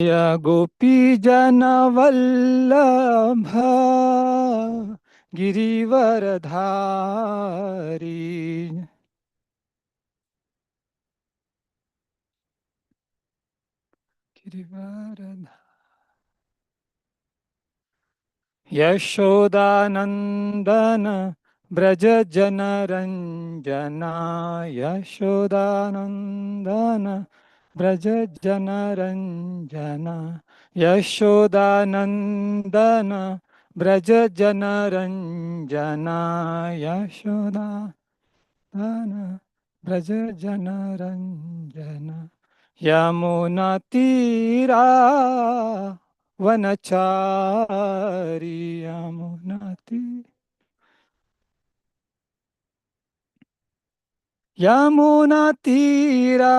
जय गोपी जन वल्लभ गिरिवरधारी। गिरिवरधारी यशोदानंदन ब्रज जन रंजना। यशोदानंदन ब्रज जन रंजना। यशोदानंदन ब्रज जन रंजना। यशोदानंदन ब्रज जन रंजना। यमुना तीरा वनचारी। यमुना यमुना तीरा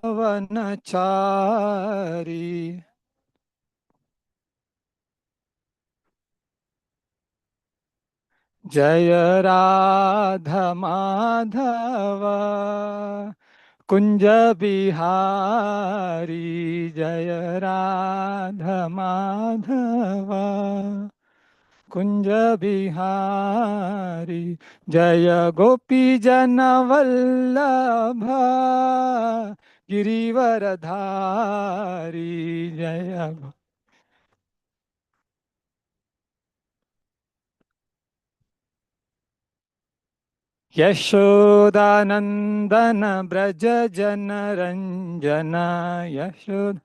वनचारी। जय राधा माधव कुंज बिहारी। जय राधा माधव कुंज बिहारी। जय गोपी जन वल्लभ गिरिवरधारी। जय यशोदानंदन ब्रज जन रंजन। यशोद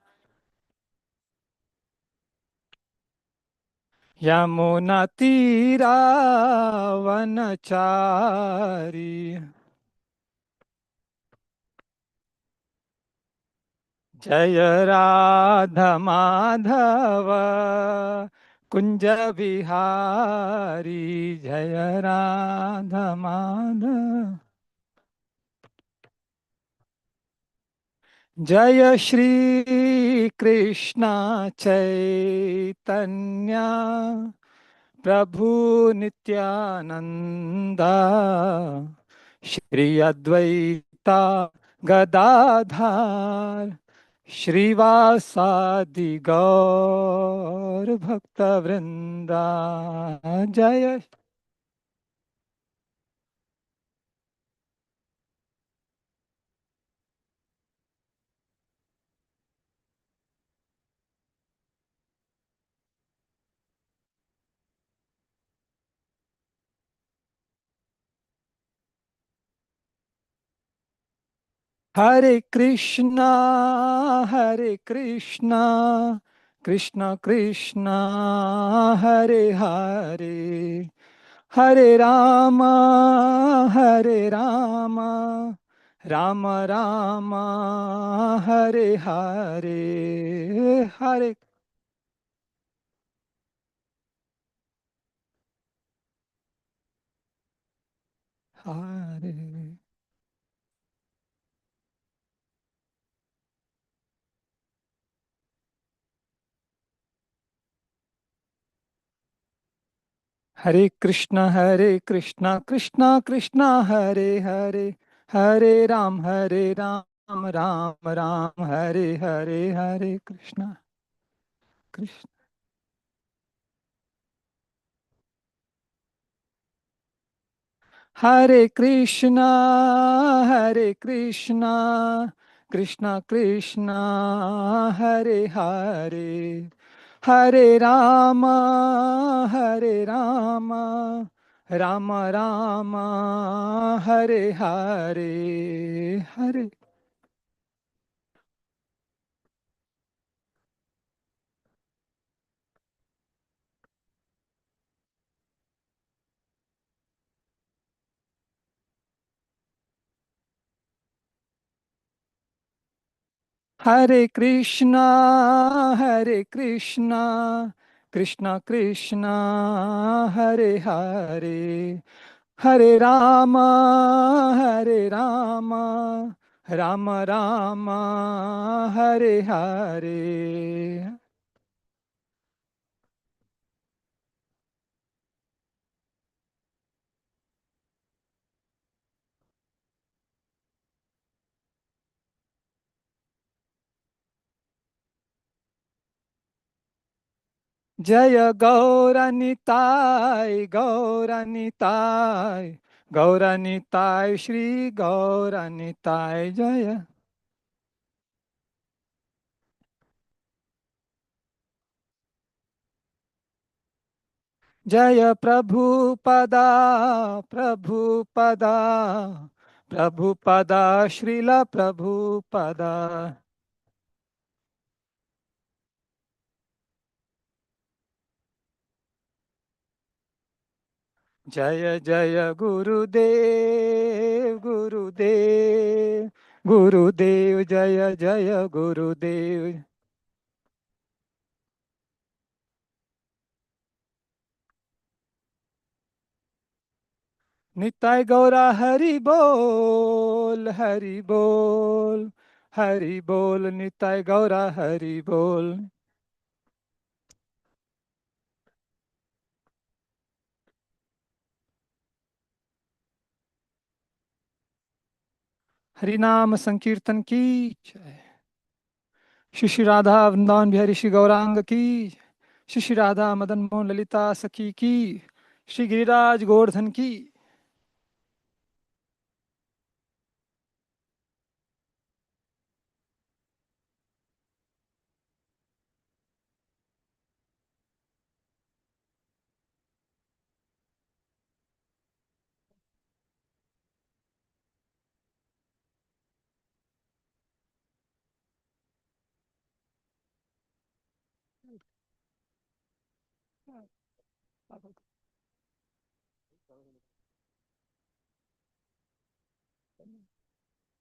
यमुना तीरा वनचारी। जय राधा माधव कुंज बिहारी। जय राधा माधव। जय श्री कृष्ण चैतन्य प्रभु नित्यानंदा। श्री अद्वैता गदाधार श्रीवासादि गौर भक्त वृंदा। जय हरे कृष्णा हरे कृष्णा कृष्णा कृष्णा हरे हरे। हरे रामा हरे रामा राम राम हरे हरे। हरे हरे हरे कृष्णा कृष्णा कृष्णा हरे हरे। हरे राम राम राम हरे हरे। हरे कृष्णा कृष्ण हरे कृष्णा कृष्णा कृष्णा हरे हरे। हरे राम राम राम हरे हरे। हरे हरे कृष्णा कृष्णा कृष्णा हरे हरे। हरे राम राम राम हरे हरे। जय गौरनिताय गौरनिताय गौरनिताय श्री गौरनिताय जय। जय प्रभुपदा प्रभुपदा प्रभुपदा श्रील प्रभुपदा। जय जय गुरुदेव गुरुदेव गुरुदेव जय जय गुरुदेव। निताय गौरा हरि बोल हरि बोल निताय गौरा हरि बोल। हरि नाम संकीर्तन की जय। श्री श्री राधा वृंदावन बिहारी श्री गौरांग की। श्री श्री राधा मदन मोहन ललिता सखी की। श्री गिरिराज गोवर्धन की।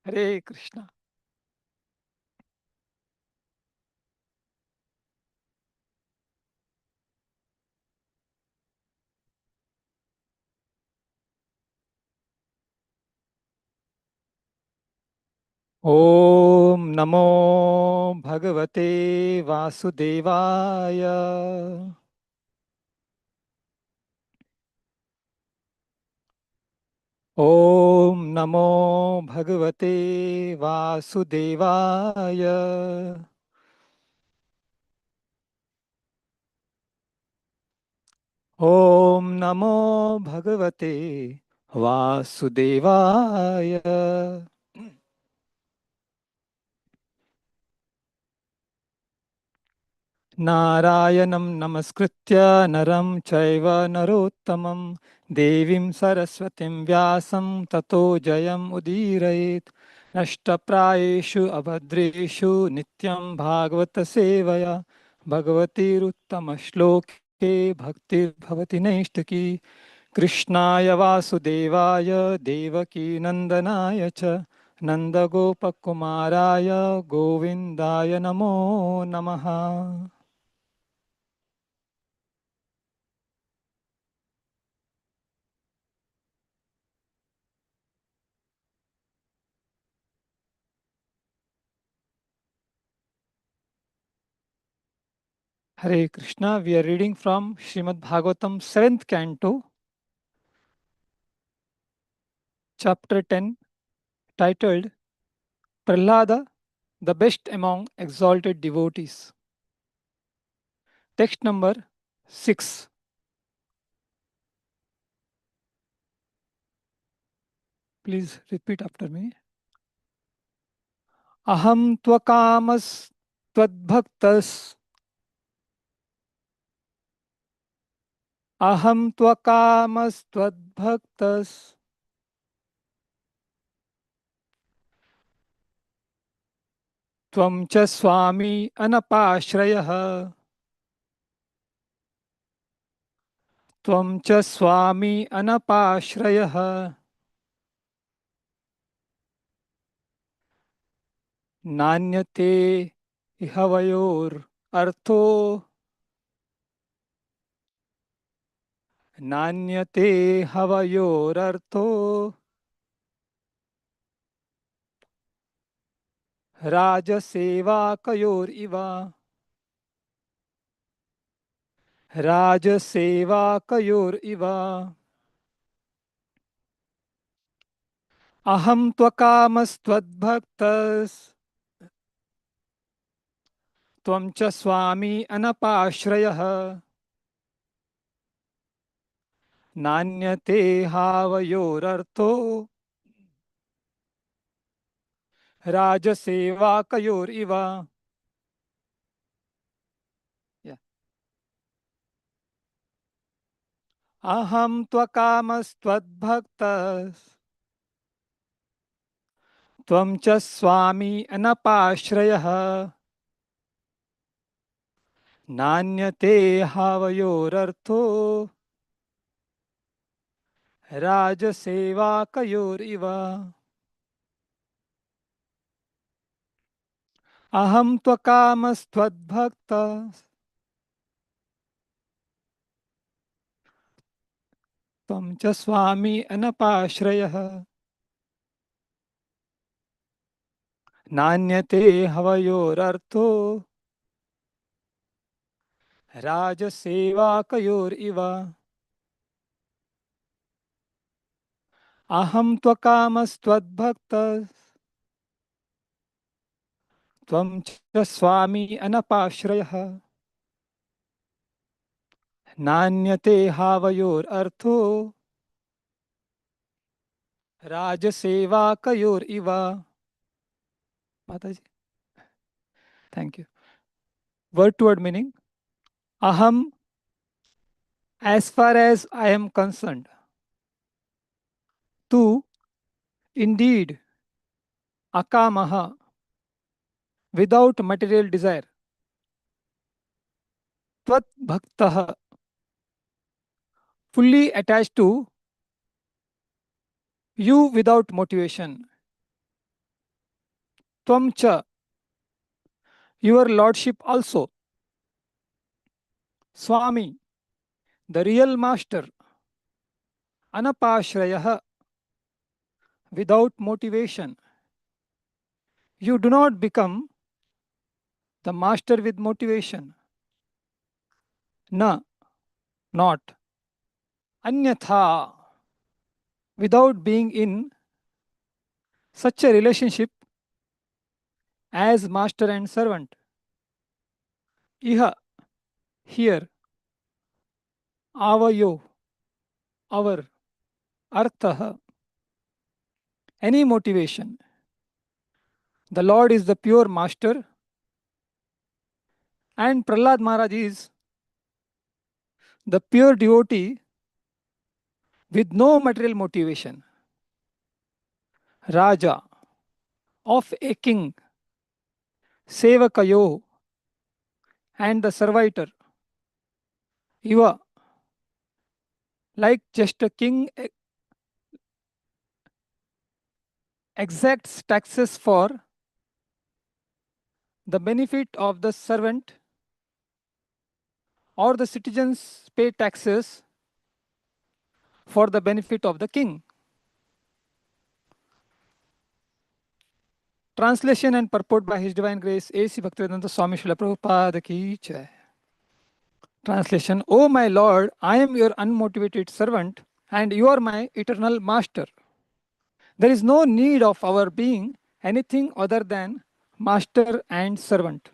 हरे कृष्णा। ओम नमो भगवते वासुदेवाय। ओम नमो भगवते वासुदेवाय। ओम नमो भगवते वासुदेवाय। नारायणं नमस्कृत्य नरं चैव नरोत्तमं देवीं सरस्वतीं व्यासं ततो जयम् उदीरयेत्। नष्टप्रायेषु अभद्रेषु नित्यं भागवत सेवया भगवतीरुत्तमश्लोके भक्तिर्भवति नैष्ठकी। कृष्णाय वासुदेवाय देवकीनन्दनाय च नन्दगोपकुमाराय गोविन्दाय नमो नमः। Hare Krishna. We are reading from Srimad Bhagavatam, 7th canto, chapter 10, titled Prahlada, the best among exalted devotees. Text number 6. Please repeat after me. Aham tvakamas tvadbhaktas. Aham tvakamas tvadbhaktas. त्वं च स्वामी अनपाश्रयः। त्वं च स्वामी अनपाश्रयः। नान्यते इहवयोरर्थो। नान्यते हवयोरर्थो राजसेवाकयोरिव। राजसेवाकयोरिव। अहं त्वकामस्त्वद्भक्तस्। त्वं च स्वामी अनपाश्रयः नान्यते हावयोरर्थो राजसेवाकयोरिव. Yeah. अहं त्वकामस्त्वद्भक्तः त्वं च स्वामी अनपाश्रयः नान्यते हावयोरर्थो राजसेवाकयोरिव. अहं त्वकामस्त्वद्भक्तः त्वं च स्वामी अनपाश्रयः नान्यते हवयोरर्थो राजसेवाकयोरिव. अहं त्वकामस्त्वद्भक्तः त्वं च स्वामी अनपाश्रयः नान्यते हावयोरर्थो राजसेवाकयोरिव. माताजी, thank you. Word to word meaning: Aham, as far as I am concerned. Tu, indeed. Akamaha, without material desire. Tvat bhaktaha, fully attached to you without motivation. Tvam cha, your lordship also. Swami, the real master. Anapashrayah, without motivation. You do not become the master with motivation. Na, not. Anyatha, without being in such a relationship as master and servant. Iha, here. Avayo, our. Artha, any motivation. The Lord is the pure master, and Prahlad Maharaj is the pure devotee with no material motivation. Raja, of a king. Sevakayo, and the servitor. Iva, like just a king exacts taxes for the benefit of the servant, or the citizens pay taxes for the benefit of the king. Translation and purport by His Divine Grace A.C. Bhaktivedanta Swami Srila Prabhupada Ki Jai. Translation: O my Lord, I am your unmotivated servant and you are my eternal master. There is no need of our being anything other than master and servant.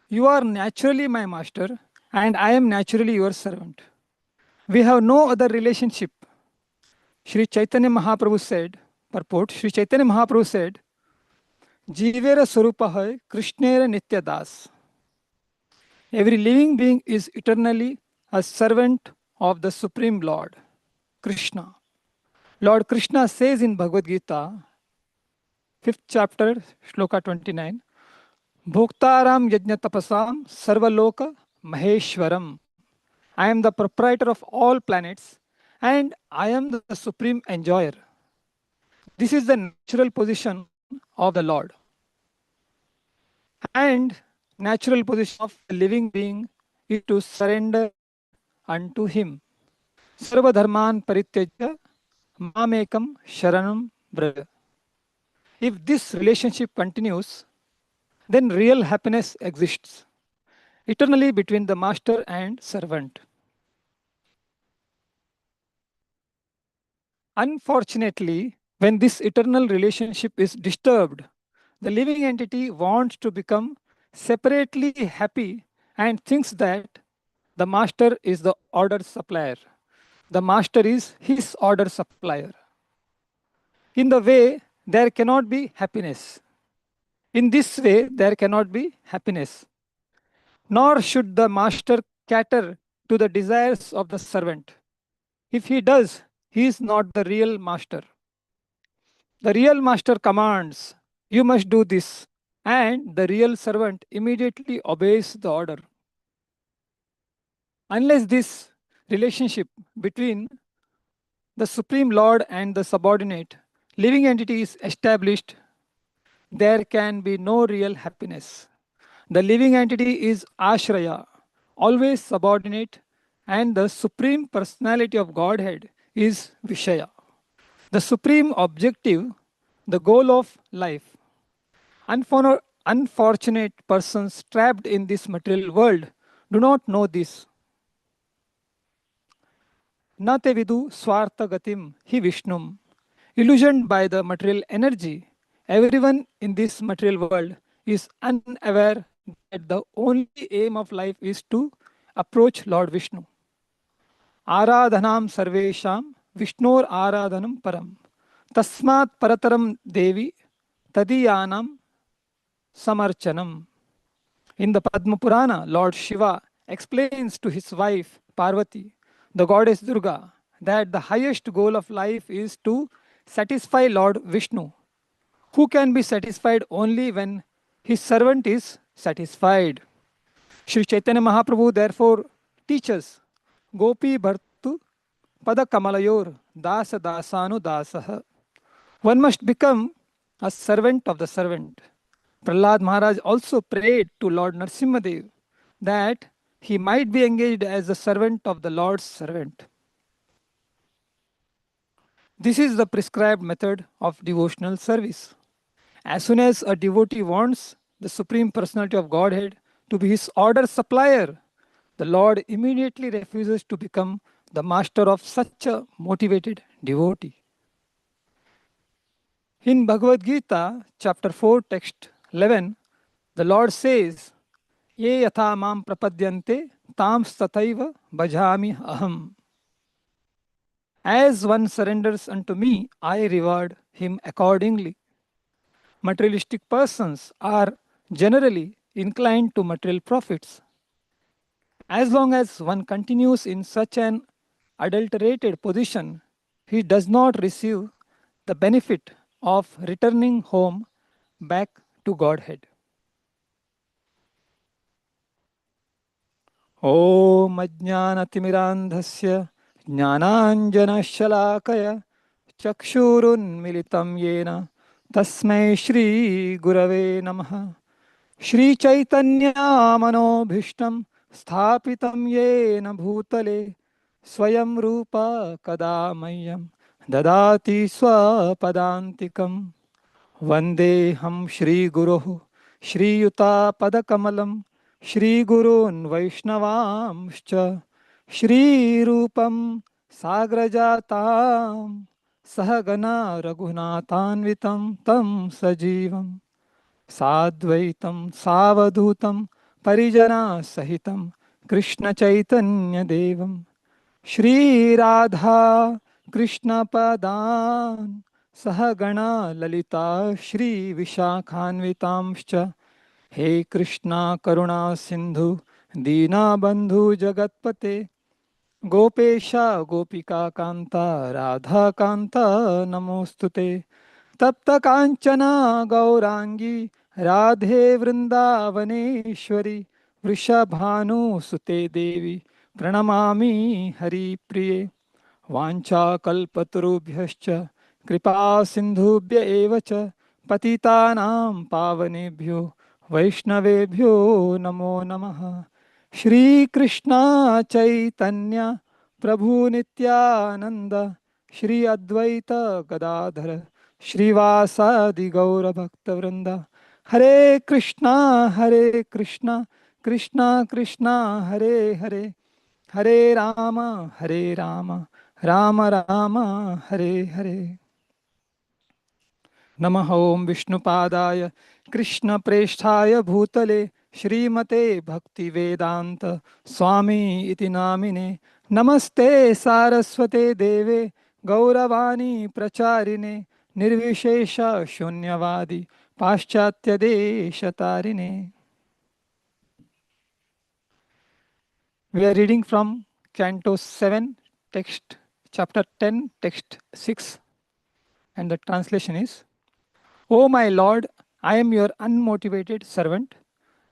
You are naturally my master and I am naturally your servant. We have no other relationship. Sri Chaitanya Mahaprabhu said, purport, Sri Chaitanya Mahaprabhu said, Jivera Swarupa hai Krishnera Nitya Das. Every living being is eternally a servant of the Supreme Lord, Krishna. Lord Krishna says in Bhagavad Gita, 5th chapter, Shloka 29, Bhoktaram Yajna Tapasam Sarvaloka Maheshwaram. I am the proprietor of all planets and I am the supreme enjoyer. This is the natural position of the Lord and natural position of the living being is to surrender unto Him. Sarva dharman parityajya mamekam sharanam vraja. If this relationship continues, then real happiness exists eternally between the master and servant. Unfortunately, when this eternal relationship is disturbed, the living entity wants to become separately happy and thinks that the master is the order supplier. The master is his order supplier. In the way, there cannot be happiness. In this way, there cannot be happiness. Nor should the master cater to the desires of the servant. If he does, he is not the real master. The real master commands, "You must do this," and the real servant immediately obeys the order. Unless this relationship between the Supreme Lord and the subordinate living entity is established, there can be no real happiness. The living entity is Ashraya, always subordinate, and the Supreme Personality of Godhead is Vishaya, the supreme objective, the goal of life. Unfortunate persons trapped in this material world do not know this. Na te vidu swartha gatim hi Vishnum. Illusioned by the material energy, everyone in this material world is unaware that the only aim of life is to approach Lord Vishnu. Aradhanam sarvesham Vishnor aradhanam param. Tasmat parataram devi tadiyanam samarchanam. In the Padma Purana, Lord Shiva explains to his wife Parvati, the goddess Durga, that the highest goal of life is to satisfy Lord Vishnu, who can be satisfied only when his servant is satisfied. Sri Chaitanya Mahaprabhu therefore teaches Gopi Bhartu Pada Kamalayor Dasa Dasanu Dasaha. One must become a servant of the servant. Prahlad Maharaj also prayed to Lord Narsimhadev that he might be engaged as the servant of the Lord's servant. This is the prescribed method of devotional service. As soon as a devotee wants the Supreme Personality of Godhead to be his order supplier, the Lord immediately refuses to become the master of such a motivated devotee. In Bhagavad Gita, chapter 4, text 11, the Lord says, Ye yatha mam prapadyante tam stataiva bhajami aham. As one surrenders unto me, I reward him accordingly. Materialistic persons are generally inclined to material profits. As long as one continues in such an adulterated position, he does not receive the benefit of returning home back to Godhead. Om Ajnanatimirandhasya Jnananjanashalakaya Chakshurunmilitam Yena Tasmai Shri Gurave Namaha. Shri Chaitanya Manobhishtam Sthapitam Yena Bhutale Swayam Rupa Kadamayam Dadati Swapadantikam. Vandeham Shri Guruhu Shri Yuta Padakamalam Shri Gurun Vaishnavamscha Shri Rupam Sagrajatam Sahagana Raghunathanvitam Tam Sajivam Sadvaitam Savadutam Parijana Sahitam Krishna Chaitanya Devam Shri Radha Krishna Padan Sahagana Lalita Shri Vishakhanvitamscha. He Krishna Karuna Sindhu Dina Bandhu Jagatpate Gopesha Gopika Kanta Radha Kanta Namostute Tapta Kanchana Gaurangi Radhe Vrindavaneshwari Vrishabhanu Sute Devi Pranamami Hari Priye Vancha Kalpatarubhyascha Kripa Sindhubhya Evacha Patitanam Pavanebhyo Vaishnavebhyo Namo Namaha. Shri Krishna Chaitanya Prabhu Nityananda Shri Advaita Gadadhara Shrivasadi Gaura Bhakta Vrinda. Hare Krishna Krishna Krishna Hare Hare Hare Rama Rama Rama Hare Hare. Namah Om Vishnupadaya Krishna Preshthaya Bhutale Shrimate Bhakti Vedanta Swami iti namine. Namaste Saraswate Deve Gauravani Pracharine Nirvishesha Shunyavadi Paschatya Deshatarine. We are reading from Canto 7, text chapter 10, text 6, and the translation is, O my Lord, I am your unmotivated servant,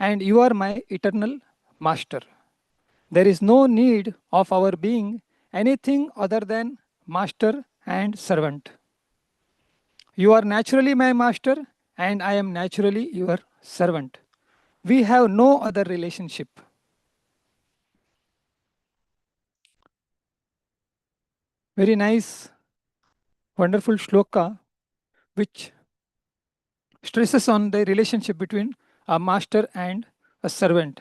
and you are my eternal master. There is no need of our being anything other than master and servant. You are naturally my master, and I am naturally your servant. We have no other relationship. Very nice, wonderful shloka, which stresses on the relationship between a master and a servant.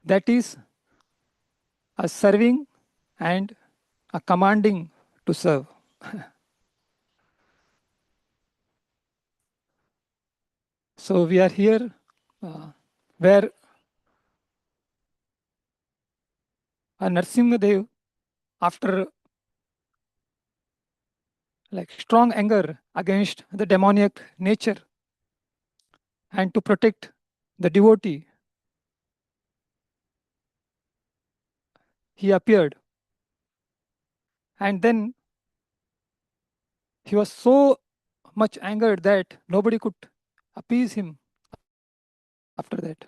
That is, a serving and a commanding to serve. So we are here where a Narsimhadev, after like strong anger against the demoniac nature and to protect the devotee, he appeared. And then he was so much angered that nobody could appease him after that.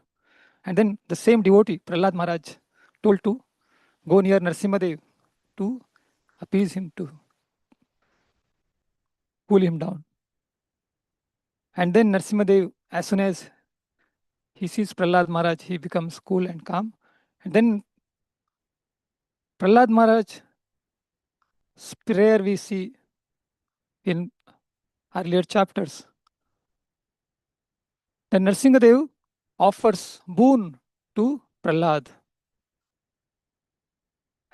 And then the same devotee, Prahlad Maharaj, told to go near Narsimhadev to appease him, to cool him down. And then Narsimhadev, as soon as he sees Prahlad Maharaj, he becomes cool and calm. And then Prahlad Maharaj's prayer we see in earlier chapters. Then Narsimhadev offers boon to Prahlad.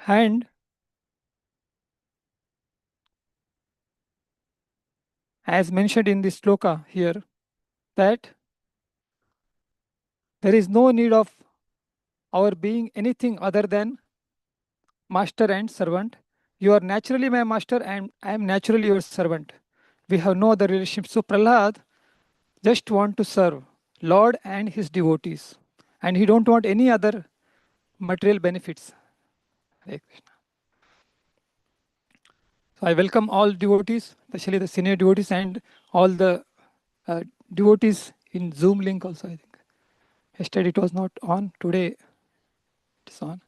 And as mentioned in this sloka here, that there is no need of our being anything other than master and servant. You are naturally my master and I am naturally your servant. We have no other relationship. So Prahlad just want to serve Lord and his devotees. And he don't want any other material benefits. Hare Krishna. So I welcome all devotees, especially the senior devotees and all the devotees in Zoom link also, I think. Yesterday it was not on, today it is on.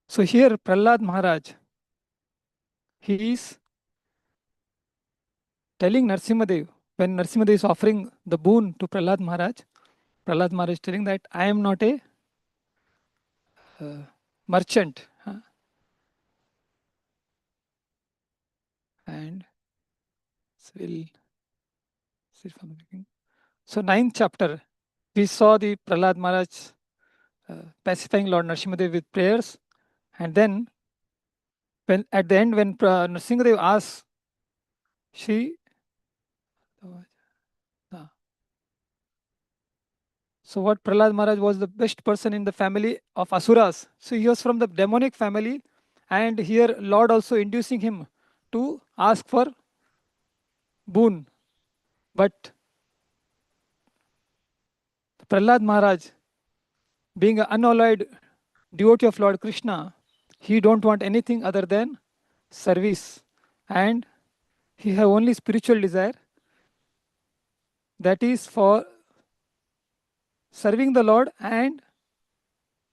So here Prahlad Maharaj, he is telling Narsimhadev, when Narsimhadev is offering the boon to Prahlad Maharaj is telling that I am not a merchant. And so we'll see from the beginning. So 9th chapter, we saw the Prahlad Maharaj pacifying Lord Narsimhadev with prayers. And then when at the end, when Narsimhadev asks, so what Prahlad Maharaj was the best person in the family of Asuras. So he was from the demonic family. And here Lord also inducing him to ask for boon. But Prahlad Maharaj, being an unalloyed devotee of Lord Krishna, he don't want anything other than service. And he have only spiritual desire. That is for serving the Lord and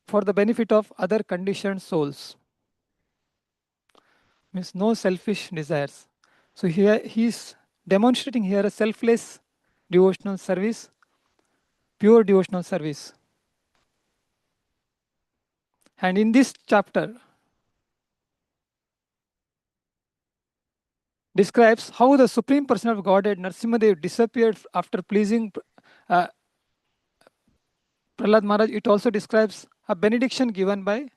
for the benefit of other conditioned souls. Means no selfish desires. So here he is demonstrating here a selfless devotional service, pure devotional service. And in this chapter describes how the Supreme Person of Godhead Narsimhadev disappeared after pleasing Prahlad Maharaj. It also describes a benediction given by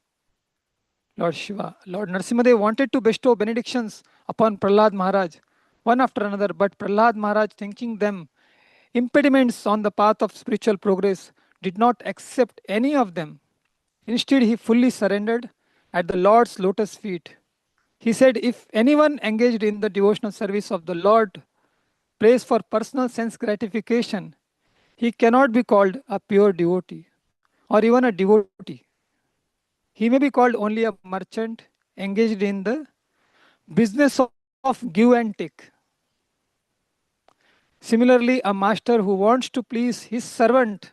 Lord Shiva. Lord Narsimhadev wanted to bestow benedictions upon Prahlad Maharaj, one after another, but Prahlad Maharaj, thinking them impediments on the path of spiritual progress, did not accept any of them. Instead, he fully surrendered at the Lord's lotus feet. He said, if anyone engaged in the devotional service of the Lord prays for personal sense gratification, he cannot be called a pure devotee or even a devotee. He may be called only a merchant engaged in the business of give and take. Similarly, a master who wants to please his servant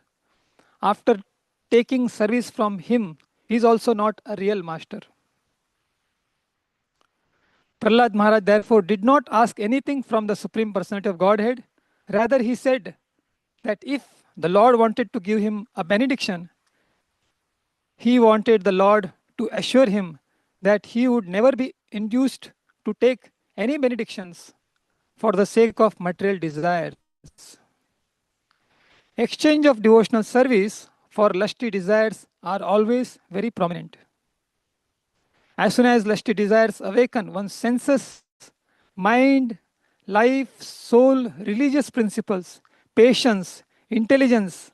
after taking service from him is also not a real master. Prahlad Maharaj therefore did not ask anything from the Supreme Personality of Godhead. Rather, he said that if the Lord wanted to give him a benediction, he wanted the Lord to assure him that he would never be induced to take any benedictions for the sake of material desires. Exchange of devotional service for lusty desires are always very prominent. As soon as lusty desires awaken, one's senses, mind, life, soul, religious principles, patience, intelligence,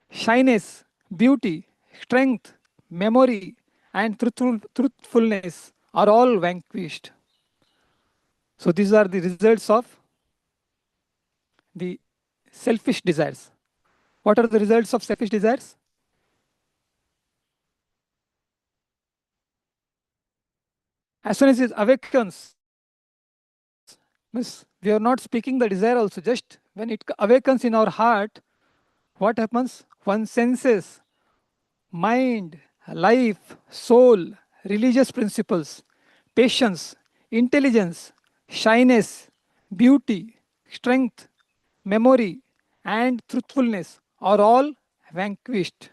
shyness, beauty, strength, memory, and truthfulness are all vanquished. So these are the results of the selfish desires. What are the results of selfish desires? As soon as it awakens, means we are not speaking the desire also, just when it awakens in our heart, what happens? One senses, mind, life, soul, religious principles, patience, intelligence, shyness, beauty, strength, memory, and truthfulness are all vanquished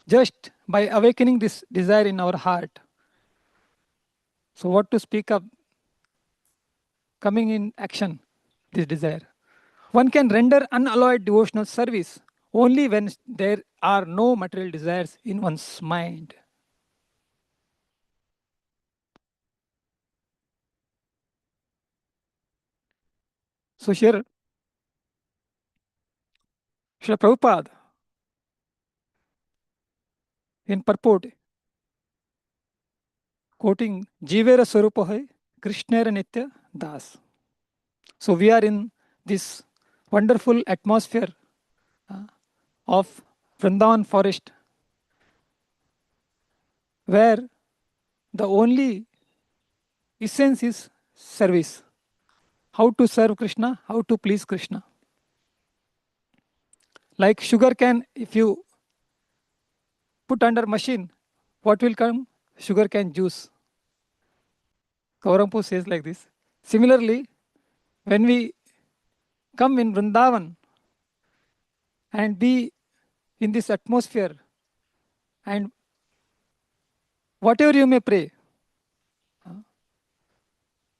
just by awakening this desire in our heart. So, what to speak of coming in action, this desire? One can render unalloyed devotional service only when there are no material desires in one's mind. So here, Srila Prabhupada, in purport, quoting Jivera Swarupa hai, Krishnera Nitya Das. So we are in this wonderful atmosphere uh, of Vrindavan forest, where the only essence is service. How to serve Krishna, how to please Krishna. Like sugar cane, if you put under machine, what will come? Sugar cane juice. Kaurampu says like this. Similarly, when we come in Vrindavan and be in this atmosphere, and whatever you may pray,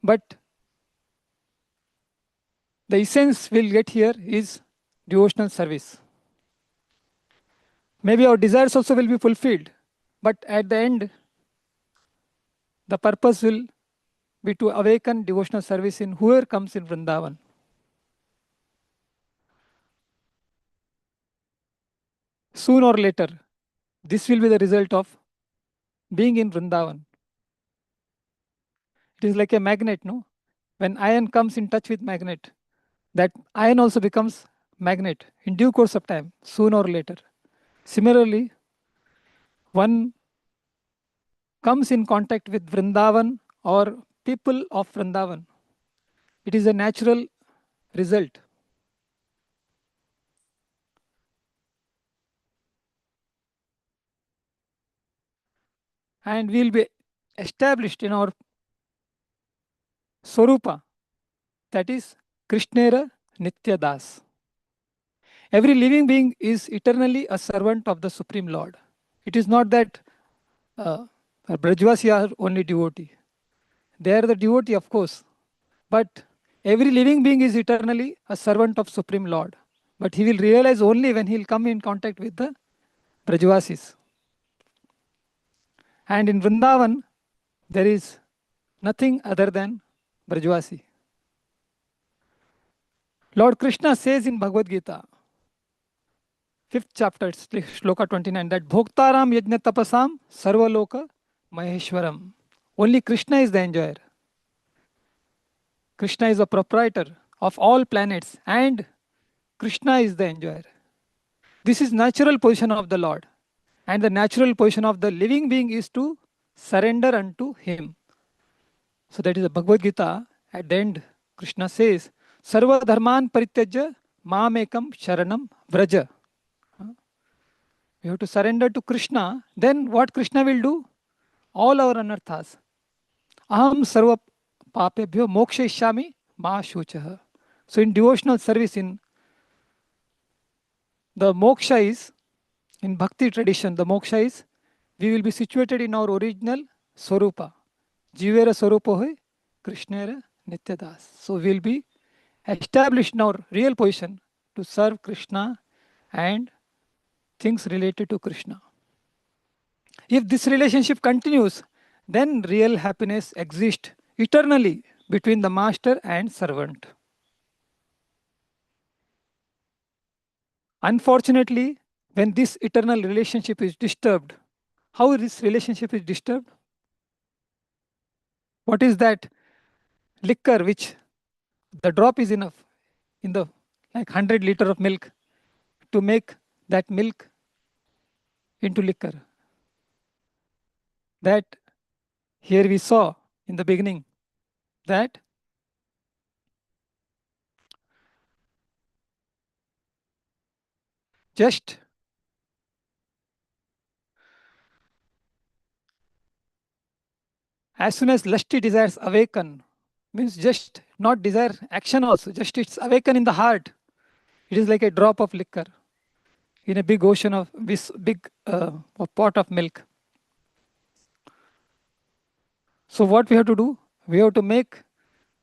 but the essence we'll get here is devotional service. Maybe our desires also will be fulfilled, but at the end, the purpose will be to awaken devotional service in whoever comes in Vrindavan. Soon or later, this will be the result of being in Vrindavan. It is like a magnet, no? When iron comes in touch with magnet, that iron also becomes magnet in due course of time, soon or later. Similarly, one comes in contact with Vrindavan or people of Vrindavan. It is a natural result. And we will be established in our Swarupa, that is Krishnera Nitya Das. Every living being is eternally a servant of the Supreme Lord. It is not that Brajvasi are only devotee. They are the devotee, of course. But every living being is eternally a servant of Supreme Lord. But he will realize only when he will come in contact with the Brajvasis. And in Vrindavan, there is nothing other than Brajvasi. Lord Krishna says in Bhagavad Gita, 5th chapter, Shloka 29, that Bhoktaram Yajna Tapasam Sarvaloka Maheshwaram. Only Krishna is the enjoyer. Krishna is the proprietor of all planets and Krishna is the enjoyer. This is natural position of the Lord. And the natural position of the living being is to surrender unto Him. So that is the Bhagavad Gita. At the end, Krishna says, Sarva dharman parityajya mamekam sharanam vraja. We have to surrender to Krishna. Then what Krishna will do? All our anarthas. Aham sarva papebhyo moksha ishyami ma shuchaha. So in devotional service, in the moksha is, in bhakti tradition, the moksha is, we will be situated in our original swarupa. Jivera swarupa hoy, Krishnera nityadas. So we will be established in our real position to serve Krishna and things related to Krishna. If this relationship continues, then real happiness exists eternally between the master and servant. Unfortunately, when this eternal relationship is disturbed, how this relationship is disturbed? What is that liquor which the drop is enough in the like 100 liter of milk to make that milk into liquor? That here we saw in the beginning that just as soon as lusty desires awaken, means just not desire action also, just it's awaken in the heart. It is like a drop of liquor in a big ocean of this big pot of milk. So what we have to do? We have to make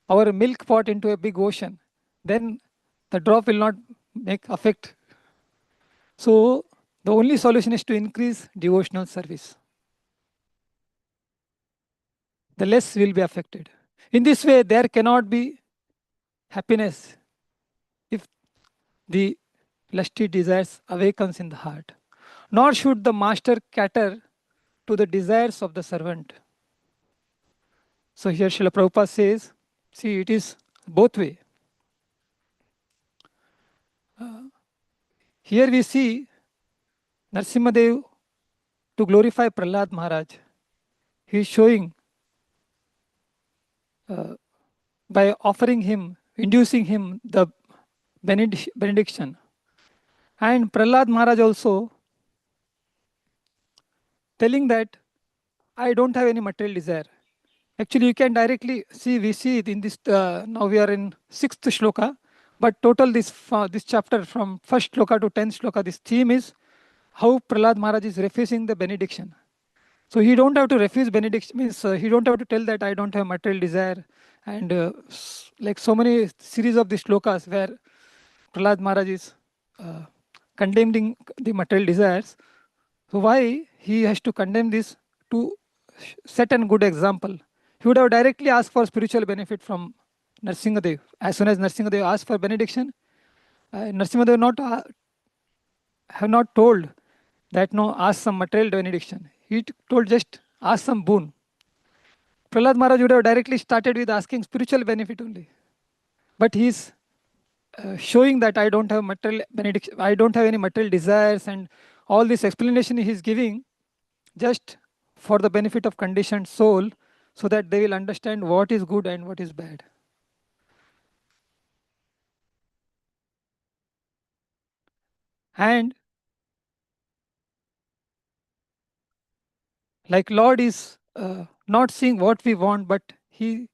our milk pot into a big ocean. Then the drop will not make effect. So the only solution is to increase devotional service. The less will be affected. In this way, there cannot be happiness if the lusty desires awakens in the heart. Nor should the master cater to the desires of the servant. So here Srila Prabhupada says, see, it is both way. Here we see Narsimhadev to glorify Prahlad Maharaj. He is showing by offering him, inducing him the benediction. And Prahlad Maharaj also telling that I don't have any material desire. Actually, you can directly see, we see it in this, now we are in 6th shloka, but total this chapter from 1st shloka to 10th shloka, this theme is how Prahlad Maharaj is refusing the benediction. So he don't have to refuse benediction, means he don't have to tell that I don't have material desire. And like so many series of these shlokas where Prahlad Maharaj is condemning the material desires. So why he has to condemn this? To set a good example. He would have directly asked for spiritual benefit from Narsingadev. As soon as Narsingadev asked for benediction, Narsingadev have not told that no, ask some material benediction. He told just ask some boon. Prahlad Maharaj would have directly started with asking spiritual benefit only. But he is showing that I don't have material benediction, I don't have any material desires, and all this explanation he is giving just for the benefit of conditioned soul, so that they will understand what is good and what is bad. And like Lord is not seeing what we want, but He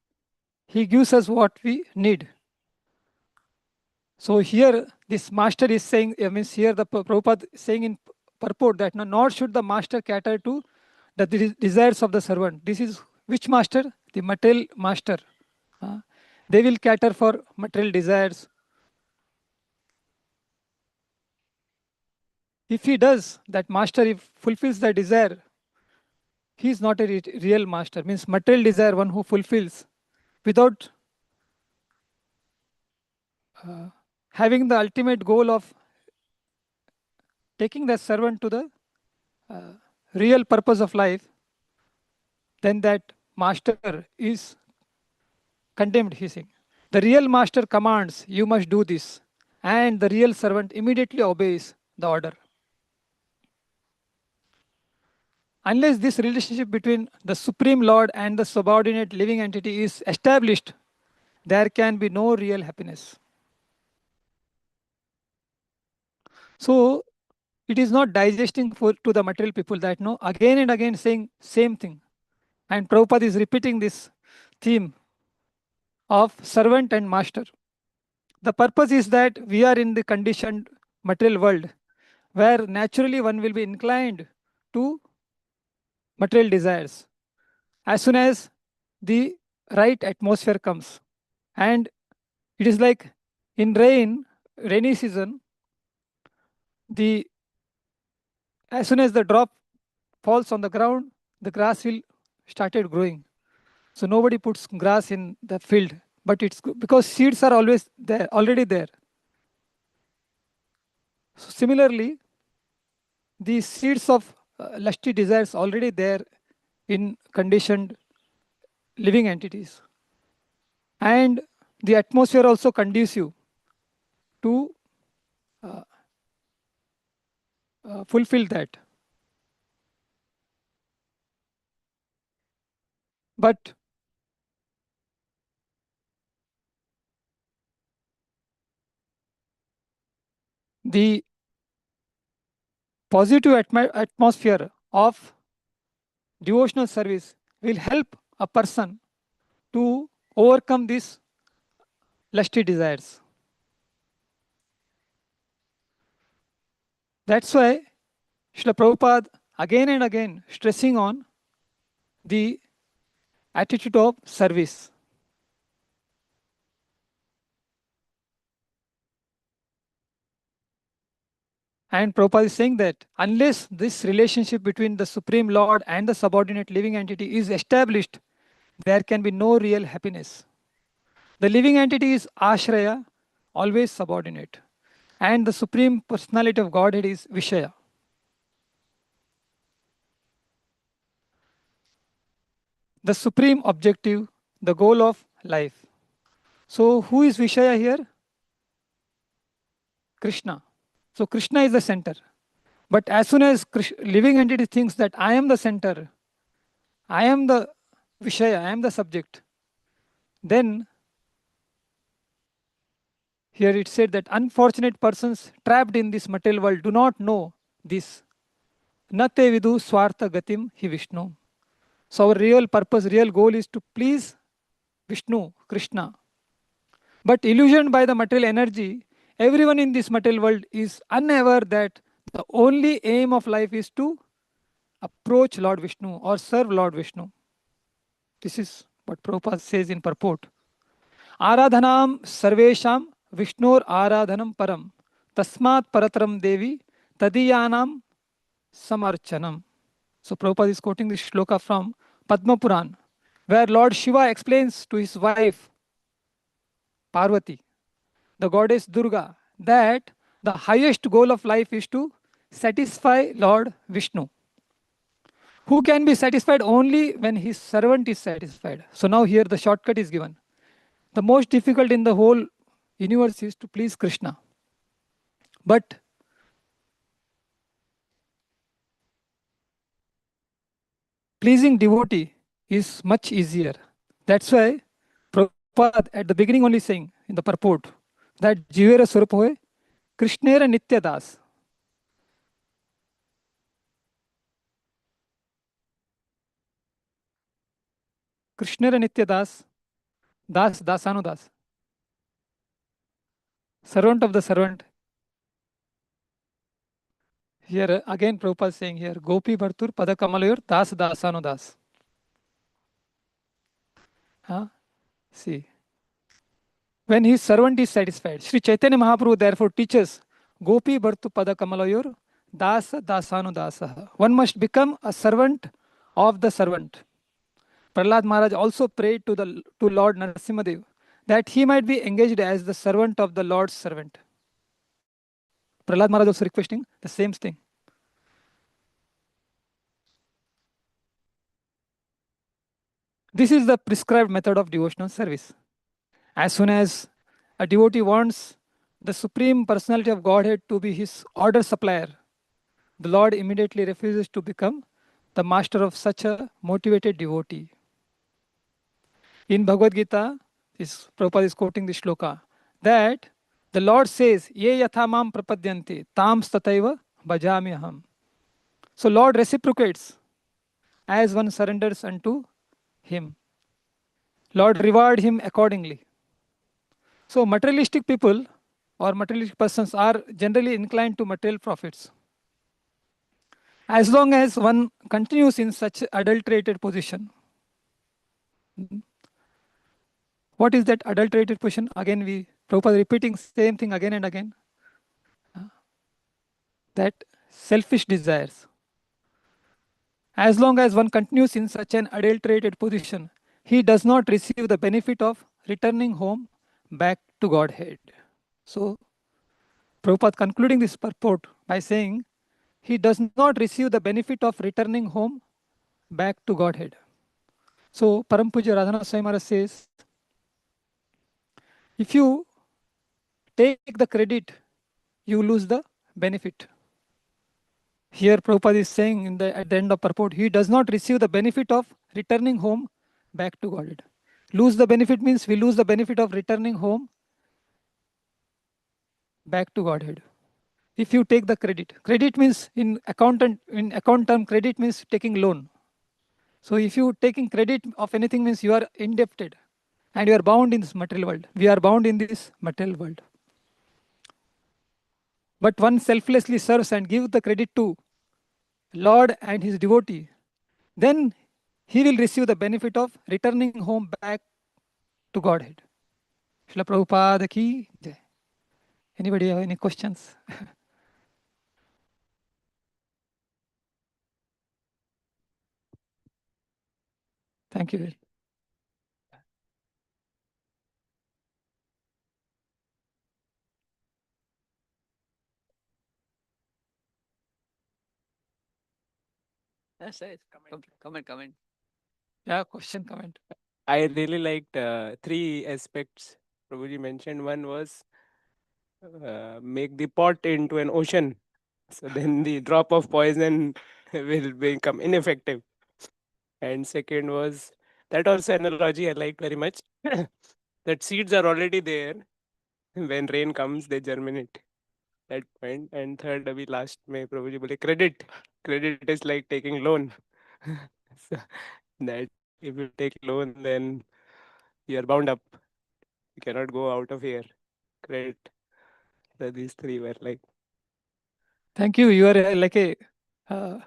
gives us what we need. So here this master is saying, means here the Prabhupada is saying in purport that no, nor should the master cater to the desires of the servant. This is which master? The material master. They will cater for material desires. If he does, that master, if fulfills the desire, he is not a real master. Means material desire, one who fulfills without having the ultimate goal of taking the servant to the real purpose of life, then that master is condemned, he saying. The real master commands, you must do this, and the real servant immediately obeys the order. Unless this relationship between the Supreme Lord and the subordinate living entity is established, there can be no real happiness. So it is not digesting to the material people that no, again and again saying same thing. And Prabhupada is repeating this theme of servant and master. The purpose is that we are in the conditioned material world where naturally one will be inclined to material desires as soon as the right atmosphere comes. And it is like in rainy season, the as soon as the drop falls on the ground, the grass will started growing. So nobody puts grass in the field, but it's because seeds are always there, already there. So similarly, the seeds of lusty desires already there in conditioned living entities. And the atmosphere also conducive to fulfill that. But the positive atmosphere of devotional service will help a person to overcome these lusty desires. That's why Srila Prabhupada again and again stressing on the attitude of service. And Prabhupada is saying that unless this relationship between the Supreme Lord and the subordinate living entity is established, there can be no real happiness. The living entity is Ashraya, always subordinate. And the Supreme Personality of Godhead is Vishaya. The supreme objective, the goal of life. So who is Vishaya here? Krishna. So Krishna is the center. But as soon as living entity thinks that I am the center, I am the Vishaya, I am the subject, then here it said that unfortunate persons trapped in this material world do not know this. Nate vidu swartha gatim hi Vishnu. So our real purpose, real goal is to please Vishnu, Krishna. But illusioned by the material energy, everyone in this material world is unaware that the only aim of life is to approach Lord Vishnu or serve Lord Vishnu. This is what Prabhupada says in purport. Aradhanam sarvesham Vishnur aradhanam param tasmat paratram devi tadiyanam samarchanam. So Prabhupada is quoting this shloka from Padma Puran, where Lord Shiva explains to his wife Parvati, the goddess Durga, that the highest goal of life is to satisfy Lord Vishnu, who can be satisfied only when his servant is satisfied. So now here the shortcut is given. The most difficult in the whole universe is to please Krishna. But pleasing devotee is much easier. That's why Prabhupada at the beginning only saying in the purport that Jivera Swarup hoye Krishnera Nitya Das. Krishnera Nitya Das, Das Dasanu Das. Servant of the servant. Here again Prabhupada is saying here, Gopi Bhartur Padakamalayur Das Dasanu Das. See. When his servant is satisfied, Sri Chaitanya Mahaprabhu therefore teaches Gopi Bhartu Pada Kamalayur Das Dasanu Dasaha. One must become a servant of the servant. Prahlad Maharaj also prayed to Lord Narasimhadev that he might be engaged as the servant of the Lord's servant. Prahlad Maharaj also requesting the same thing. This is the prescribed method of devotional service. As soon as a devotee wants the Supreme Personality of Godhead to be his order supplier, the Lord immediately refuses to become the master of such a motivated devotee. In Bhagavad Gita, Prabhupada is quoting this shloka, that the Lord says, Ye yatha mam prapadyante, tam stataiva bhajami aham. So Lord reciprocates as one surrenders unto him. Lord reward him accordingly. So materialistic people or materialistic persons are generally inclined to material profits. As long as one continues in such adulterated position. What is that adulterated position? Again, Prabhupada repeating same thing again and again. That selfish desires. As long as one continues in such an adulterated position, he does not receive the benefit of returning home back to Godhead. So, Prabhupada concluding this purport by saying, he does not receive the benefit of returning home back to Godhead. So, Param Puja Radhana Swami Maharaj says, if you take the credit, you lose the benefit. Here Prabhupada is saying at the end of purport, he does not receive the benefit of returning home back to Godhead. Lose the benefit means we lose the benefit of returning home back to Godhead. If you take the credit means in account term, credit means taking loan. So if you taking credit of anything means you are indebted and you are bound in this material world. We are bound in this material world. But one selflessly serves and gives the credit to Lord and his devotee, then he will receive the benefit of returning home back to Godhead. Srila Prabhupada ki jai. Anybody have any questions? Thank you. Yes, yes. Comment. Yeah, question, comment. I really liked three aspects Prabhuji mentioned. One was make the pot into an ocean. So then the drop of poison will become ineffective. And second was that also analogy I liked very much. That seeds are already there. When rain comes, they germinate. That point. And third, abhi last mein Prabhuji bole credit. Credit is like taking loan. So that if you take loan, then you are bound up. You cannot go out of here. Credit. So these three were like. Thank you. You are like a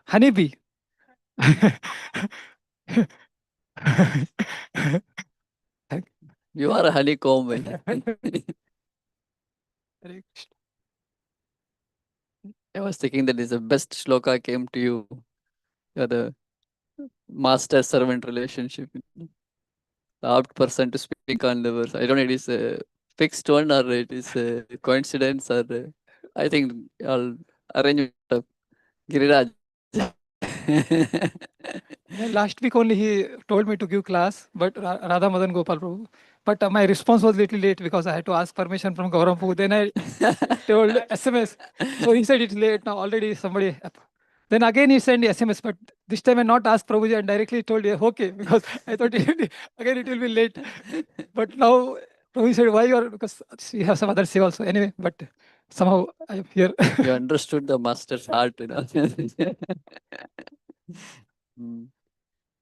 honeybee. You are a honeycomb. I was thinking that is the best shloka came to you. You're the master servant relationship. The apt person to speak on the verse. I don't know it is a fixed one or it is a coincidence or I think I'll arrange it. Giriraj. Yeah, last week only he told me to give class, but Radha Madan Gopal Prabhu. But my response was little late because I had to ask permission from Gauram Prabhu. Then I told SMS. So he said it's late now. Already somebody. Then again he sent the SMS, but this time I not asked Prabhuji and directly told you okay because I thought again it will be late. But now Prabhu said why you are because we have some other say also anyway. But somehow I am here. You understood the master's heart. You know?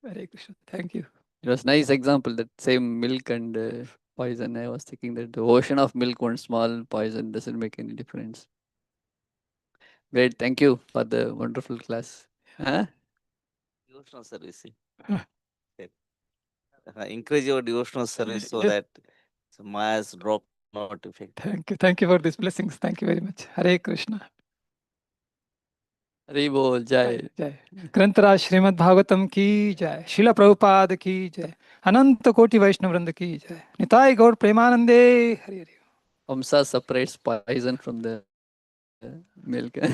Hare Krishna. Thank you. It was nice example that same milk and poison. I was thinking that the ocean of milk, one small poison doesn't make any difference. Great, thank you for the wonderful class. Huh? Devotional service. Encourage your devotional service so that Maya's drop not effect. Thank you for these blessings. Thank you very much. Hare Krishna. Hari बोल जय। जय। ग्रंथराज श्रीमद् भागवतम की जय। शिला प्रभुपाद की जय। अनंत कोटि वैष्णव वृंद की जय। निताय गौर प्रेमानंदे। Hari Hari. Amsa separates poison from the milk.